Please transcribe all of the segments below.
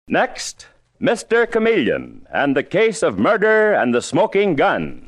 Next, Mr. Chameleon and the case of murder and the smoking gun.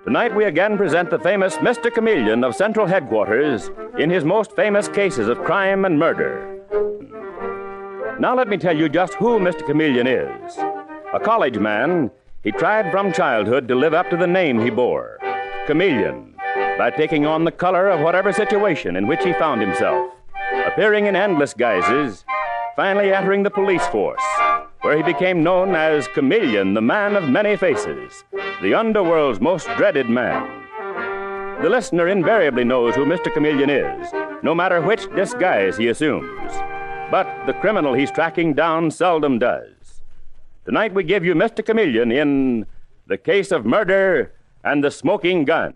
Tonight we again present the famous Mr. Chameleon of Central Headquarters in his most famous cases of crime and murder. Now let me tell you just who Mr. Chameleon is. A college man, he tried from childhood to live up to the name he bore, Chameleon, by taking on the color of whatever situation in which he found himself, appearing in endless guises, finally entering the police force, where he became known as Chameleon, the man of many faces, the underworld's most dreaded man. The listener invariably knows who Mr. Chameleon is, no matter which disguise he assumes. But the criminal he's tracking down seldom does. Tonight we give you Mr. Chameleon in The Case of Murder and the Smoking Gun.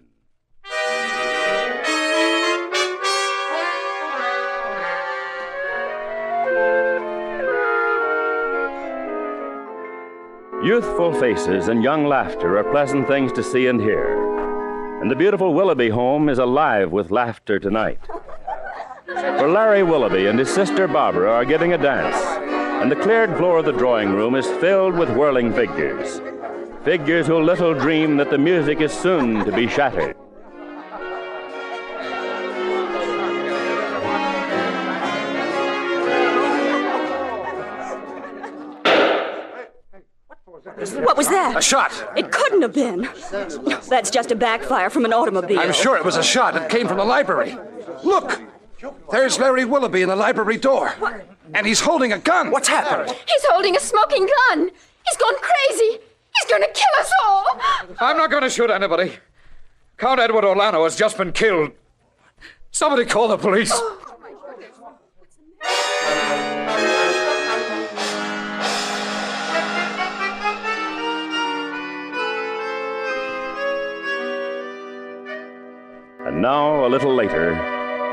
Youthful faces and young laughter are pleasant things to see and hear. And the beautiful Willoughby home is alive with laughter tonight. For Larry Willoughby and his sister Barbara are giving a dance, and the cleared floor of the drawing room is filled with whirling figures. Figures who little dream that the music is soon to be shattered. What was that? A shot. It couldn't have been. That's just a backfire from an automobile. I'm sure it was a shot. It came from the library. Look! There's Larry Willoughby in the library door. What? And he's holding a gun. What's happened? He's holding a smoking gun. He's gone crazy. He's going to kill us all. I'm not going to shoot anybody. Count Edward Orlando has just been killed. Somebody call the police. And now, a little later,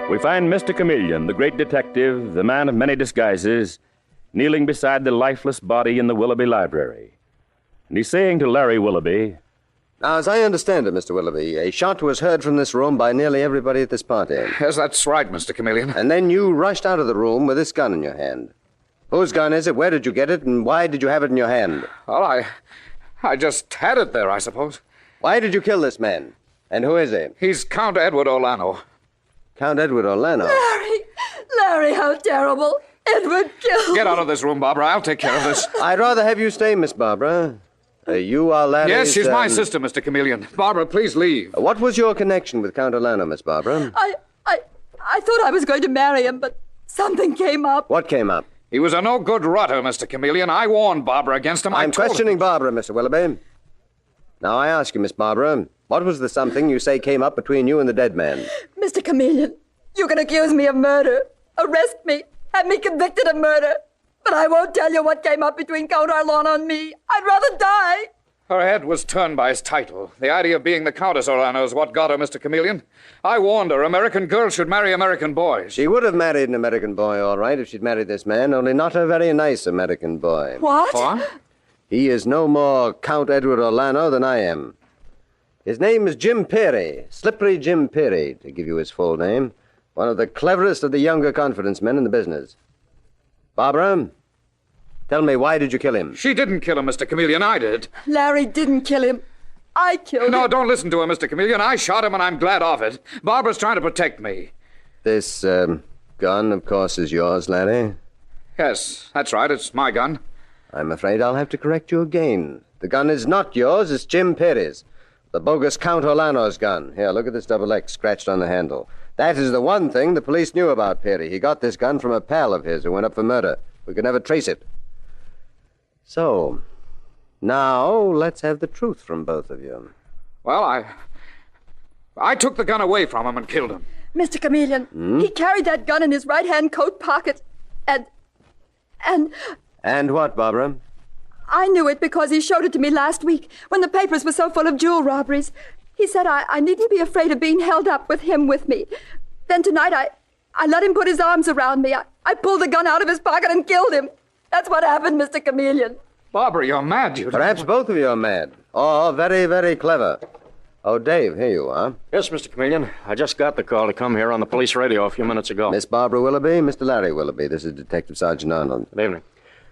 we find Mr. Chameleon, the great detective, the man of many disguises, kneeling beside the lifeless body in the Willoughby library. And he's saying to Larry Willoughby, "Now, as I understand it, Mr. Willoughby, a shot was heard from this room by nearly everybody at this party. Yes, that's right, Mr. Chameleon. And then you rushed out of the room with this gun in your hand. Whose gun is it? Where did you get it? And why did you have it in your hand?" Well, I just had it there, I suppose. Why did you kill this man? And who is he? He's Count Edward Orlando. Count Edward Orlando? Larry, how terrible. Edward killed. Get out of this room, Barbara. I'll take care of this. I'd rather have you stay, Miss Barbara. You are Larry's... Yes, she's my sister, Mr. Chameleon. Barbara, please leave. What was your connection with Count Orlando, Miss Barbara? I thought I was going to marry him, but something came up. What came up? He was a no-good rotter, Mr. Chameleon. I warned Barbara against him. I'm questioning Barbara, Mr. Willoughby. Now, I ask you, Miss Barbara, what was the something you say came up between you and the dead man? Mr. Chameleon, you can accuse me of murder, arrest me, have me convicted of murder, but I won't tell you what came up between Count Orlando and me. I'd rather die. Her head was turned by his title. The idea of being the Countess Orlando is what got her, Mr. Chameleon. I warned her American girls should marry American boys. She would have married an American boy, all right, if she'd married this man, only not a very nice American boy. What? What? He is no more Count Edward Orlando than I am. His name is Jim Peary, Slippery Jim Peary, to give you his full name. One of the cleverest of the younger confidence men in the business. Barbara, tell me, why did you kill him? She didn't kill him, Mr. Chameleon. I did. Larry didn't kill him. I killed him. No, don't listen to her, Mr. Chameleon. I shot him, and I'm glad of it. Barbara's trying to protect me. This gun, of course, is yours, Larry. Yes, that's right. It's my gun. I'm afraid I'll have to correct you again. The gun is not yours, it's Jim Peary's. The bogus Count Orlando's gun. Here, look at this double X scratched on the handle. That is the one thing the police knew about Peary. He got this gun from a pal of his who went up for murder. We could never trace it. So, now let's have the truth from both of you. Well, I took the gun away from him and killed him. Mr. Chameleon, he carried that gun in his right-hand coat pocket, and And what, Barbara? I knew it because he showed it to me last week when the papers were so full of jewel robberies. He said I needn't be afraid of being held up with him with me. Then tonight I let him put his arms around me. I pulled the gun out of his pocket and killed him. That's what happened, Mr. Chameleon. Barbara, you're mad. Perhaps both of you are mad. Oh, very, very clever. Oh, Dave, here you are. Yes, Mr. Chameleon. I just got the call to come here on the police radio a few minutes ago. Miss Barbara Willoughby, Mr. Larry Willoughby. This is Detective Sergeant Arnold. Good evening.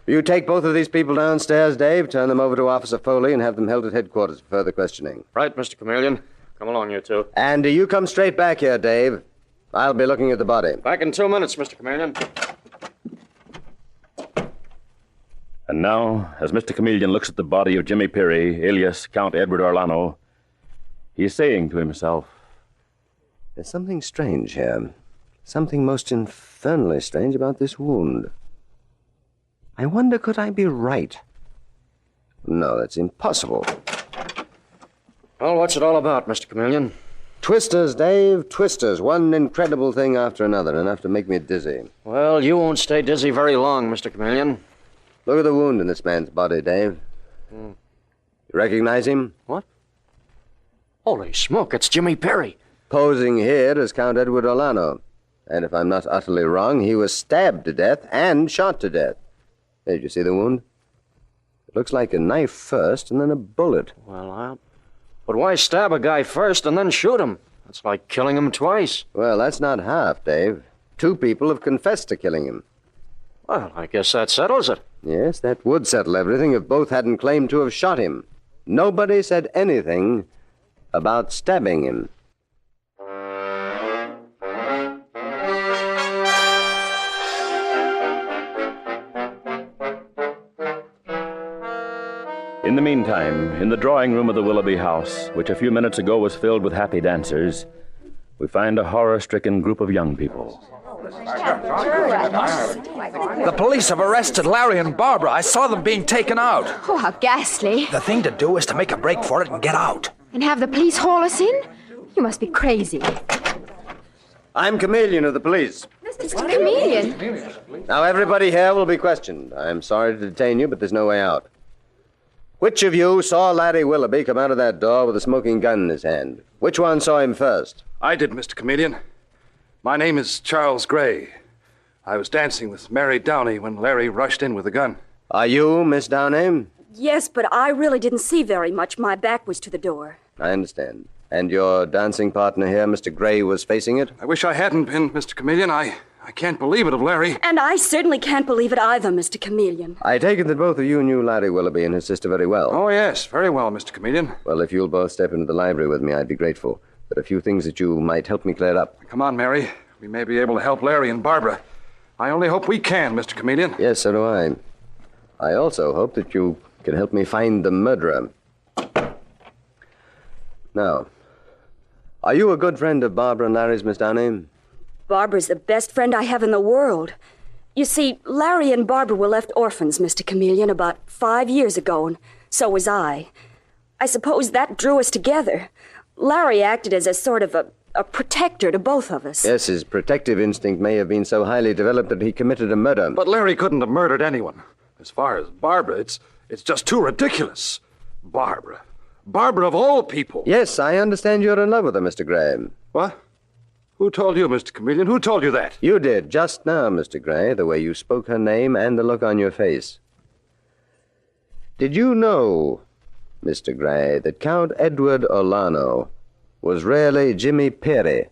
You take both of these people downstairs, Dave, turn them over to Officer Foley, and have them held at headquarters for further questioning. Right, Mr. Chameleon. Come along, you two. And you come straight back here, Dave. I'll be looking at the body. Back in 2 minutes, Mr. Chameleon. And now, as Mr. Chameleon looks at the body of Jimmy Perry, alias Count Edward Orlano, he's saying to himself, There's something strange here. Something most infernally strange about this wound. I wonder, could I be right? No, that's impossible. Well, what's it all about, Mr. Chameleon? Twisters, Dave, twisters. One incredible thing after another, enough to make me dizzy. Well, you won't stay dizzy very long, Mr. Chameleon. Look at the wound in this man's body, Dave. You recognize him? What? Holy smoke, it's Jimmy Perry. Posing here as Count Edward Orlano. And if I'm not utterly wrong, he was stabbed to death and shot to death. Did you see the wound? It looks like a knife first and then a bullet. Well, but why stab a guy first and then shoot him? That's like killing him twice. Well, that's not half, Dave. 2 people have confessed to killing him. Well, I guess that settles it. Yes, that would settle everything if both hadn't claimed to have shot him. Nobody said anything about stabbing him. In the meantime, in the drawing room of the Willoughby house, which a few minutes ago was filled with happy dancers, we find a horror-stricken group of young people. The police have arrested Larry and Barbara. I saw them being taken out. Oh, how ghastly. The thing to do is to make a break for it and get out. And have the police haul us in? You must be crazy. I'm Chameleon of the police. Mr. Chameleon. Now, everybody here will be questioned. I'm sorry to detain you, but there's no way out. Which of you saw Larry Willoughby come out of that door with a smoking gun in his hand? Which one saw him first? I did, Mr. Chameleon. My name is Charles Gray. I was dancing with Mary Downey when Larry rushed in with a gun. Are you, Miss Downey? Yes, but I really didn't see very much. My back was to the door. I understand. And your dancing partner here, Mr. Gray, was facing it? I wish I hadn't been, Mr. Chameleon. I can't believe it of Larry. And I certainly can't believe it either, Mr. Chameleon. I take it that both of you knew Larry Willoughby and his sister very well. Oh, yes, very well, Mr. Chameleon. Well, if you'll both step into the library with me, I'd be grateful. There are a few things that you might help me clear up. Come on, Mary. We may be able to help Larry and Barbara. I only hope we can, Mr. Chameleon. Yes, so do I. I also hope that you can help me find the murderer. Now, are you a good friend of Barbara and Larry's, Miss Downey? Barbara's the best friend I have in the world. You see, Larry and Barbara were left orphans, Mr. Chameleon, about 5 years ago, and so was I. I suppose that drew us together. Larry acted as a sort of a protector to both of us. Yes, his protective instinct may have been so highly developed that he committed a murder. But Larry couldn't have murdered anyone. As far as Barbara, it's just too ridiculous. Barbara. Barbara of all people. Yes, I understand you're in love with her, Mr. Graham. What? Who told you, Mr. Chameleon? Who told you that? You did, just now, Mr. Gray, the way you spoke her name and the look on your face. Did you know, Mr. Gray, that Count Edward Orlano was really Jimmy Perry,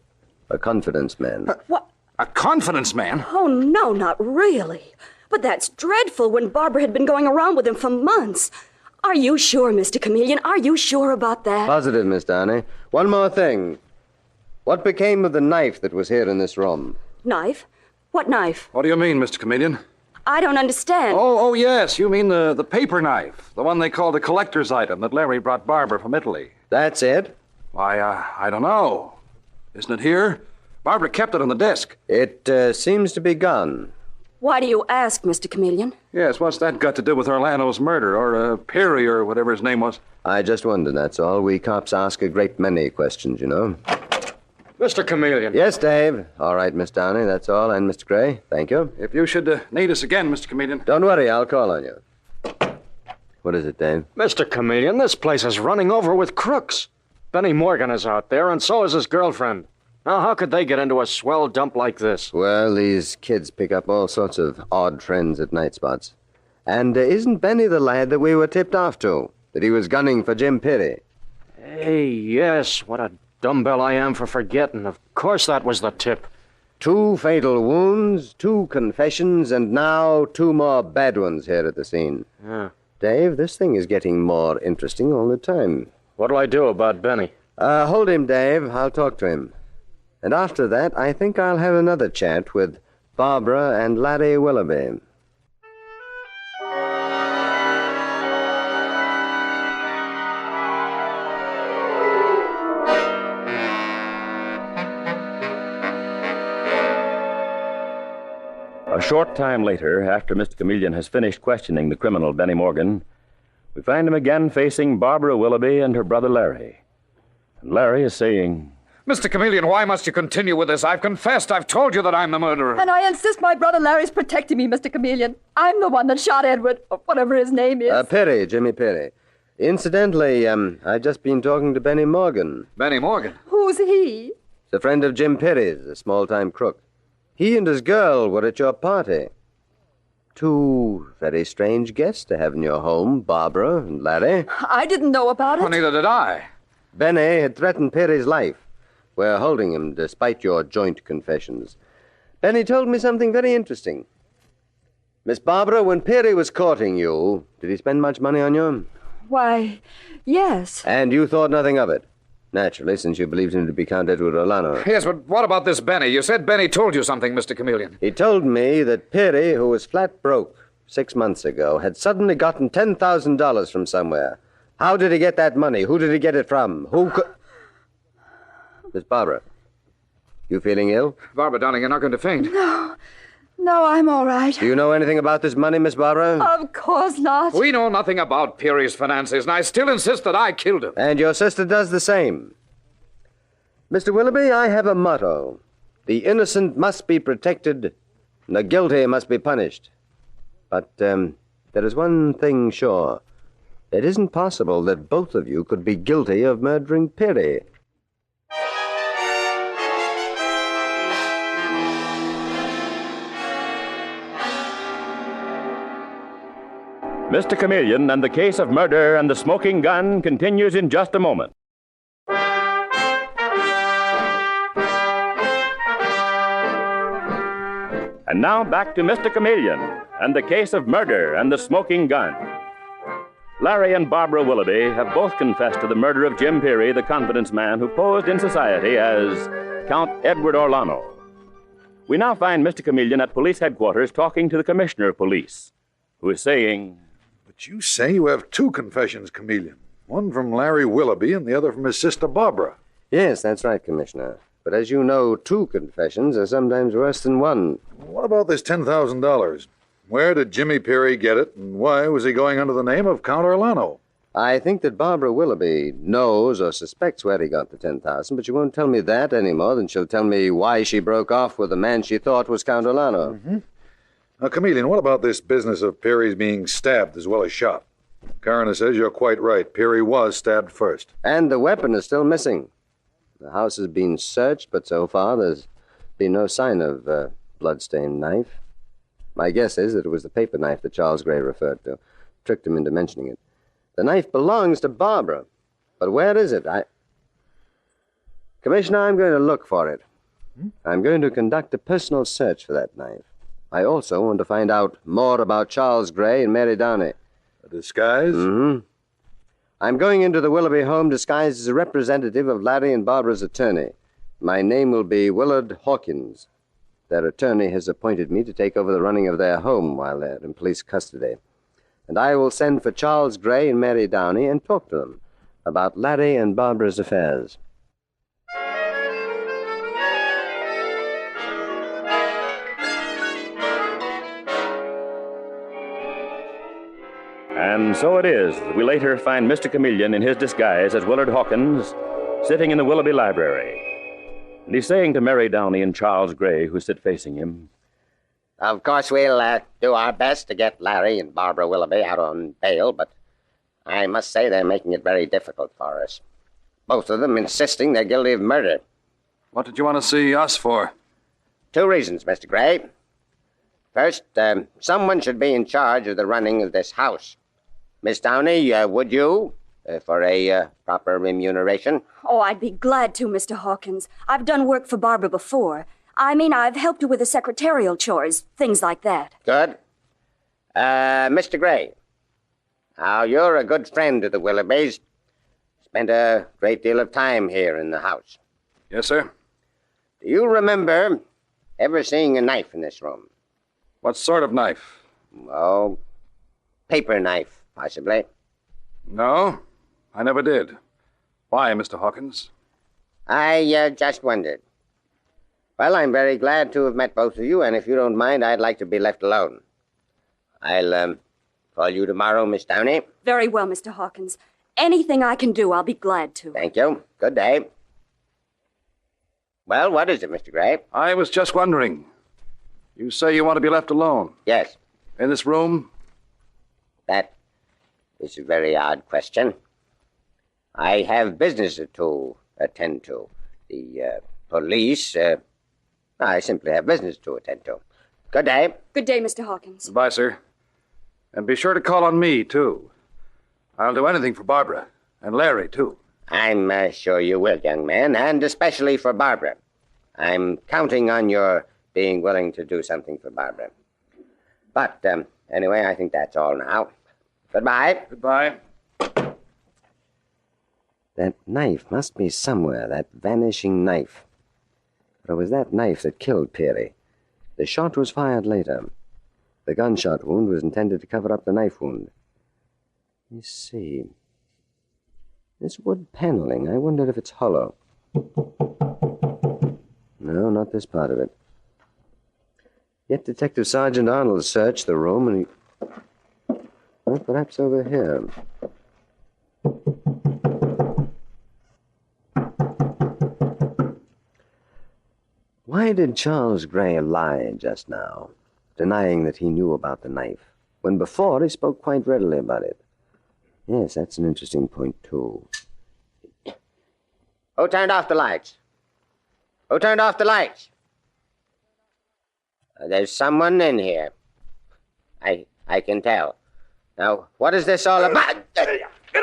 a confidence man? What? A confidence man? Oh, no, not really. But that's dreadful when Barbara had been going around with him for months. Are you sure, Mr. Chameleon? Are you sure about that? Positive, Miss Downey. One more thing. What became of the knife that was here in this room? Knife? What knife? What do you mean, Mr. Chameleon? I don't understand. Oh, yes. You mean the paper knife. The one they called a collector's item that Larry brought Barbara from Italy. That's it? Why, I don't know. Isn't it here? Barbara kept it on the desk. It seems to be gone. Why do you ask, Mr. Chameleon? Yes, what's that got to do with Orlano's murder, or Perry, or whatever his name was? I just wondered, that's all. We cops ask a great many questions, you know. Mr. Chameleon. Yes, Dave. All right, Miss Downey, that's all. And Mr. Gray, thank you. If you should need us again, Mr. Chameleon. Don't worry, I'll call on you. What is it, Dave? Mr. Chameleon, this place is running over with crooks. Benny Morgan is out there, and so is his girlfriend. Now, how could they get into a swell dump like this? Well, these kids pick up all sorts of odd trends at night spots. And isn't Benny the lad that we were tipped off to? That he was gunning for Jim Perry? Hey, yes, what a dumbbell I am for forgetting. Of course that was the tip. 2 fatal wounds, 2 confessions, and now 2 more bad ones here at the scene. Yeah. Dave, this thing is getting more interesting all the time. What'll I do about Benny? Hold him, Dave. I'll talk to him. And after that, I think I'll have another chat with Barbara and Larry Willoughby. A short time later, after Mr. Chameleon has finished questioning the criminal Benny Morgan, we find him again facing Barbara Willoughby and her brother Larry. And Larry is saying, Mr. Chameleon, why must you continue with this? I've confessed. I've told you that I'm the murderer. And I insist my brother Larry's protecting me, Mr. Chameleon. I'm the one that shot Edward, or whatever his name is. Perry, Jimmy Perry. Incidentally, I've just been talking to Benny Morgan. Benny Morgan? Who's he? He's a friend of Jim Perry's, a small-time crook. He and his girl were at your party. 2 very strange guests to have in your home, Barbara and Larry. I didn't know about it. Well, neither did I. Benny had threatened Perry's life. We're holding him despite your joint confessions. Benny told me something very interesting. Miss Barbara, when Perry was courting you, did he spend much money on you? Why, yes. And you thought nothing of it? Naturally, since you believed him to be Count Edward Orlano. Yes, but what about this Benny? You said Benny told you something, Mr. Chameleon. He told me that Perry, who was flat broke 6 months ago, had suddenly gotten $10,000 from somewhere. How did he get that money? Who did he get it from? Who could... Miss Barbara, you feeling ill? Barbara, darling, you're not going to faint. No, I'm all right. Do you know anything about this money, Miss Barbara? Of course not. We know nothing about Perry's finances, and I still insist that I killed him. And your sister does the same. Mr. Willoughby, I have a motto. The innocent must be protected, and the guilty must be punished. But there is one thing sure. It isn't possible that both of you could be guilty of murdering Perry. Mr. Chameleon and the case of murder and the smoking gun continues in just a moment. And now back to Mr. Chameleon and the case of murder and the smoking gun. Larry and Barbara Willoughby have both confessed to the murder of Jim Perry, the confidence man who posed in society as Count Edward Orlano. We now find Mr. Chameleon at police headquarters talking to the commissioner of police, who is saying... But you say you have 2 confessions, Chameleon. One from Larry Willoughby and the other from his sister Barbara. Yes, that's right, Commissioner. But as you know, 2 confessions are sometimes worse than 1. What about this $10,000? Where did Jimmy Perry get it, and why was he going under the name of Count Orlano? I think that Barbara Willoughby knows or suspects where he got the $10,000, but she won't tell me that any more than she'll tell me why she broke off with the man she thought was Count Orlano. Mm-hmm. Now, Chameleon, what about this business of Perry's being stabbed as well as shot? Coroner says you're quite right. Perry was stabbed first. And the weapon is still missing. The house has been searched, but so far there's been no sign of a blood-stained knife. My guess is that it was the paper knife that Charles Gray referred to. Tricked him into mentioning it. The knife belongs to Barbara. But where is it? Commissioner, I'm going to look for it. I'm going to conduct a personal search for that knife. I also want to find out more about Charles Gray and Mary Downey. A disguise? Mm-hmm. I'm going into the Willoughby home disguised as a representative of Larry and Barbara's attorney. My name will be Willard Hawkins. Their attorney has appointed me to take over the running of their home while they're in police custody. And I will send for Charles Gray and Mary Downey and talk to them about Larry and Barbara's affairs. And so it is. We later find Mr. Chameleon in his disguise as Willard Hawkins sitting in the Willoughby library. And he's saying to Mary Downey and Charles Gray, who sit facing him, Of course, we'll do our best to get Larry and Barbara Willoughby out on bail, but I must say they're making it very difficult for us. Both of them insisting they're guilty of murder. What did you want to see us for? 2 reasons, Mr. Gray. First, someone should be in charge of the running of this house. Miss Downey, would you, for a proper remuneration? Oh, I'd be glad to, Mr. Hawkins. I've done work for Barbara before. I mean, I've helped her with the secretarial chores, things like that. Good. Mr. Gray. Now, you're a good friend of the Willoughbys. Spent a great deal of time here in the house. Yes, sir. Do you remember ever seeing a knife in this room? What sort of knife? Oh, paper knife, possibly. No, I never did. Why, Mr. Hawkins? I just wondered. Well, I'm very glad to have met both of you, and if you don't mind, I'd like to be left alone. I'll call you tomorrow, Miss Downey. Very well, Mr. Hawkins. Anything I can do, I'll be glad to. Thank you. Good day. Well, what is it, Mr. Gray? I was just wondering. You say you want to be left alone? Yes. In this room? That is a very odd question. I have business to attend to. The police, I simply have business to attend to. Good day. Good day, Mr. Hawkins. Goodbye, sir. And be sure to call on me, too. I'll do anything for Barbara. And Larry, too. I'm sure you will, young man, and especially for Barbara. I'm counting on your being willing to do something for Barbara. But, anyway, I think that's all now. Goodbye. Goodbye. That knife must be somewhere, that vanishing knife. But it was that knife that killed Peary. The shot was fired later. The gunshot wound was intended to cover up the knife wound. You see. This wood paneling, I wondered if it's hollow. No, not this part of it. Yet Detective Sergeant Arnold searched the room and he... Well, perhaps over here. Why did Charles Gray lie just now, denying that he knew about the knife, when before he spoke quite readily about it? Yes, that's an interesting point, too. Who turned off the lights? Who turned off the lights? There's someone in here. I can tell. Now, what is this all about? Let go!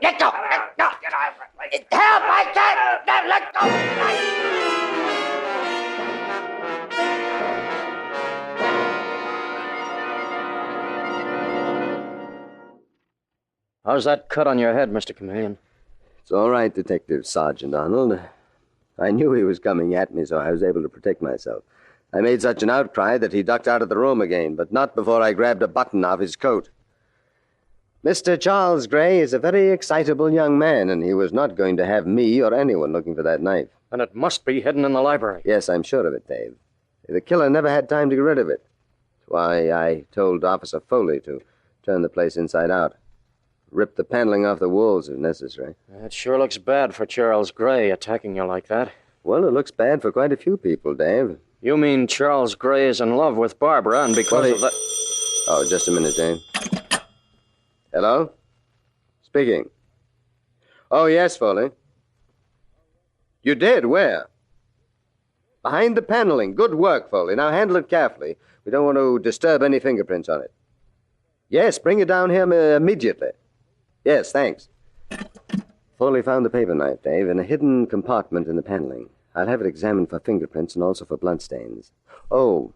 Let go! Help! I can't! Let go! How's that cut on your head, Mr. Chameleon? It's all right, Detective Sergeant Arnold. I knew he was coming at me, so I was able to protect myself. I made such an outcry that he ducked out of the room again, but not before I grabbed a button off his coat. Mr. Charles Gray is a very excitable young man, and he was not going to have me or anyone looking for that knife. And it must be hidden in the library. Yes, I'm sure of it, Dave. The killer never had time to get rid of it. That's why I told Officer Foley to turn the place inside out. Rip the paneling off the walls if necessary. It sure looks bad for Charles Gray attacking you like that. Well, it looks bad for quite a few people, Dave. You mean Charles Gray is in love with Barbara, and because of that... Oh, just a minute, Dave. Hello? Speaking. Oh, yes, Foley. You did? Where? Behind the paneling. Good work, Foley. Now handle it carefully. We don't want to disturb any fingerprints on it. Yes, bring it down here immediately. Yes, thanks. Foley found the paper knife, Dave, in a hidden compartment in the paneling. I'll have it examined for fingerprints and also for bloodstains. Oh,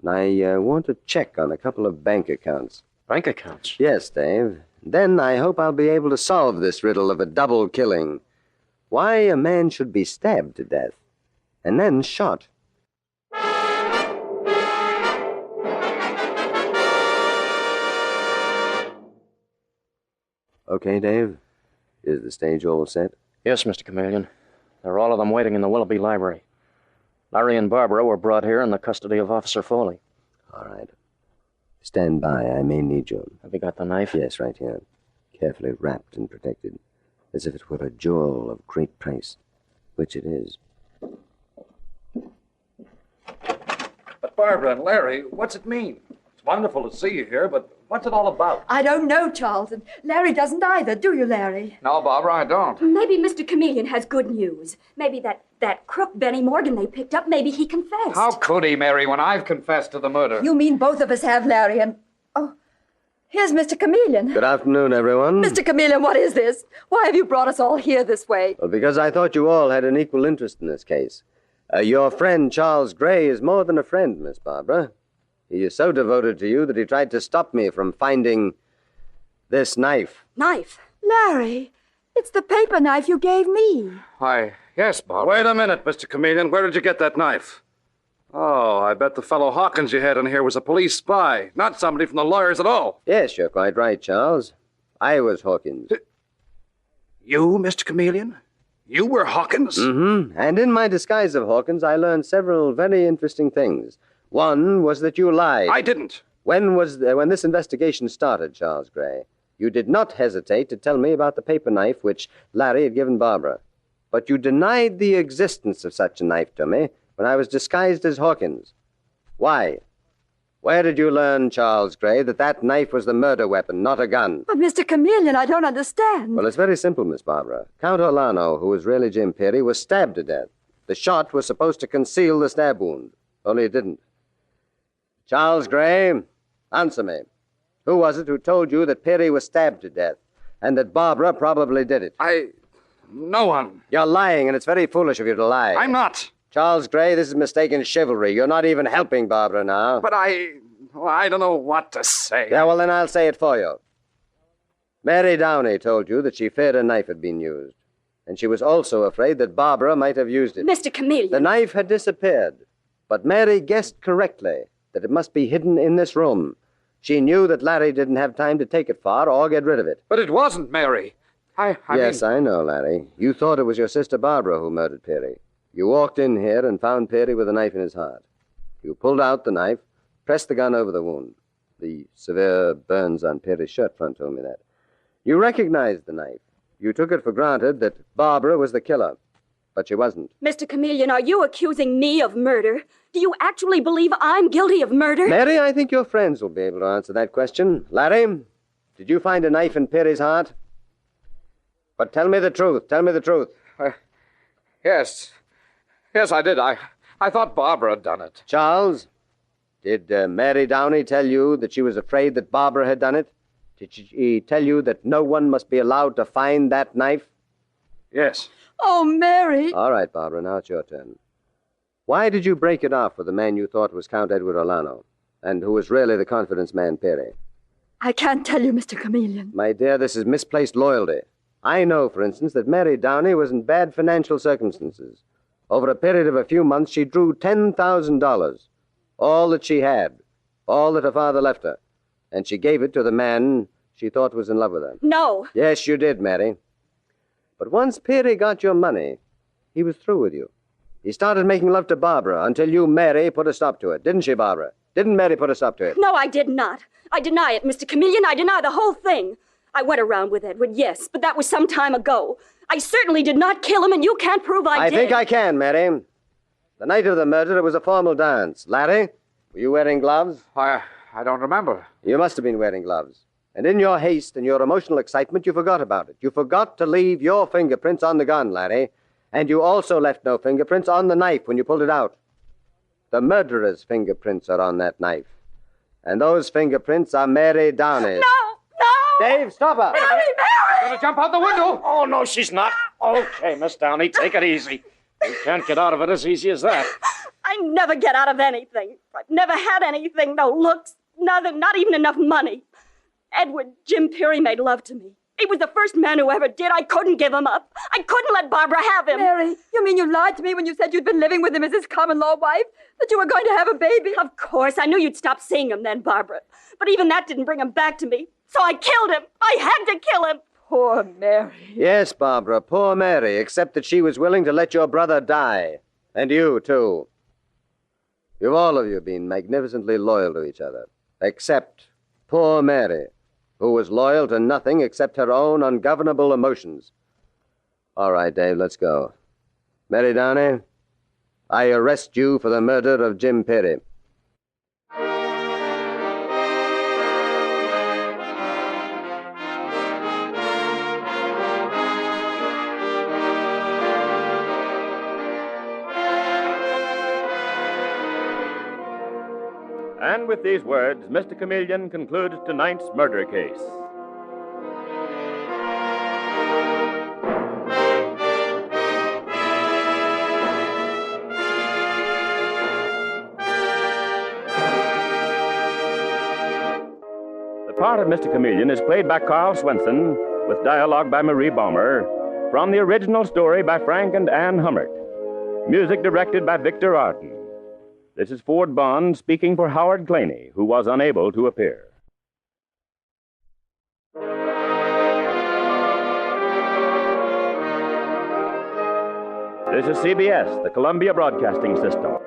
I want to check on a couple of bank accounts. Bank accounts? Yes, Dave. Then I hope I'll be able to solve this riddle of a double killing. Why a man should be stabbed to death and then shot. Okay, Dave? Is the stage all set? Yes, Mr. Chameleon. There are all of them waiting in the Willoughby Library. Larry and Barbara were brought here in the custody of Officer Foley. All right. Stand by. I may need you. Have you got the knife? Yes, right here. Carefully wrapped and protected, as if it were a jewel of great price, which it is. But Barbara and Larry, what's it mean? It's wonderful to see you here, but What's it all about? I don't know, Charles, and Larry doesn't either, do you, Larry? No, Barbara, I don't. Maybe Mr. Chameleon has good news. Maybe that crook Benny Morgan they picked up, maybe he confessed. How could he, Mary, when I've confessed to the murder? You mean both of us have, Larry, and... Oh, here's Mr. Chameleon. Good afternoon, everyone. Mr. Chameleon, what is this? Why have you brought us all here this way? Well, because I thought you all had an equal interest in this case. Your friend Charles Gray is more than a friend, Miss Barbara. He is so devoted to you that he tried to stop me from finding this knife. Knife? Larry, it's the paper knife you gave me. Why, yes, Barbara. Wait a minute, Mr. Chameleon. Where did you get that knife? Oh, I bet the fellow Hawkins you had in here was a police spy, not somebody from the lawyers at all. Yes, you're quite right, Charles. I was Hawkins. You, Mr. Chameleon? You were Hawkins? Mm-hmm. And in my disguise of Hawkins, I learned several very interesting things. One was that you lied. I didn't. When this investigation started, Charles Gray, you did not hesitate to tell me about the paper knife which Larry had given Barbara. But you denied the existence of such a knife to me when I was disguised as Hawkins. Why? Where did you learn, Charles Gray, that knife was the murder weapon, not a gun? But, Mr. Chameleon, I don't understand. Well, it's very simple, Miss Barbara. Count Orlano, who was really Jim Peary, was stabbed to death. The shot was supposed to conceal the stab wound, only it didn't. Charles Gray, answer me. Who was it who told you that Peary was stabbed to death and that Barbara probably did it? No one. You're lying, and it's very foolish of you to lie. I'm not. Charles Gray, this is mistaken chivalry. You're not even helping Barbara now. But I don't know what to say. Yeah, well, then I'll say it for you. Mary Downey told you that she feared a knife had been used. And she was also afraid that Barbara might have used it. Mr. Chameleon. The knife had disappeared. But Mary guessed correctly that it must be hidden in this room. She knew that Larry didn't have time to take it far or get rid of it. But it wasn't Mary. Yes, I know, Larry. You thought it was your sister Barbara who murdered Peary. You walked in here and found Peary with a knife in his heart. You pulled out the knife, pressed the gun over the wound. The severe burns on Peary's shirt front told me that. You recognized the knife. You took it for granted that Barbara was the killer. But she wasn't. Mr. Chameleon, are you accusing me of murder? Do you actually believe I'm guilty of murder? Mary, I think your friends will be able to answer that question. Larry, did you find a knife in Peary's heart? But tell me the truth. Tell me the truth. Yes. Yes, I did. I thought Barbara had done it. Charles, did Mary Downey tell you that she was afraid that Barbara had done it? Did she tell you that no one must be allowed to find that knife? Yes. Oh, Mary. All right, Barbara, now it's your turn. Why did you break it off with the man you thought was Count Edward Orlano, and who was really the confidence man Peary? I can't tell you, Mr. Chameleon. My dear, this is misplaced loyalty. I know, for instance, that Mary Downey was in bad financial circumstances. Over a period of a few months, she drew $10,000. All that she had. All that her father left her. And she gave it to the man she thought was in love with her. No. Yes, you did, Mary. But once Peary got your money, he was through with you. He started making love to Barbara until you, Mary, put a stop to it. Didn't she, Barbara? Didn't Mary put a stop to it? No, I did not. I deny it, Mr. Chameleon. I deny the whole thing. I went around with Edward, yes, but that was some time ago. I certainly did not kill him, and you can't prove I did. I think I can, Mary. The night of the murder, it was a formal dance. Larry, were you wearing gloves? I don't remember. You must have been wearing gloves. And in your haste and your emotional excitement, you forgot about it. You forgot to leave your fingerprints on the gun, Larry. And you also left no fingerprints on the knife when you pulled it out. The murderer's fingerprints are on that knife. And those fingerprints are Mary Downey's. No! Dave, stop her! Mary! Gonna jump out the window! Oh, no, she's not. Okay, Miss Downey, take it easy. You can't get out of it as easy as that. I never get out of anything. I've never had anything, no looks, nothing, not even enough money. Edward, Jim Peary made love to me. He was the first man who ever did. I couldn't give him up. I couldn't let Barbara have him. Mary, you mean you lied to me when you said you'd been living with him as his common-law wife? That you were going to have a baby? Of course. I knew you'd stop seeing him then, Barbara. But even that didn't bring him back to me. So I killed him. I had to kill him. Poor Mary. Yes, Barbara, poor Mary, except that she was willing to let your brother die. And you, too. You've all of you been magnificently loyal to each other. Except poor Mary, who was loyal to nothing except her own ungovernable emotions. All right, Dave, let's go. Mary Downey, I arrest you for the murder of Jim Peary. And with these words, Mr. Chameleon concludes tonight's murder case. The part of Mr. Chameleon is played by Carl Swenson, with dialogue by Marie Baumer, from the original story by Frank and Ann Hummert. Music directed by Victor Arden. This is Ford Bond speaking for Howard Claney, who was unable to appear. This is CBS, the Columbia Broadcasting System.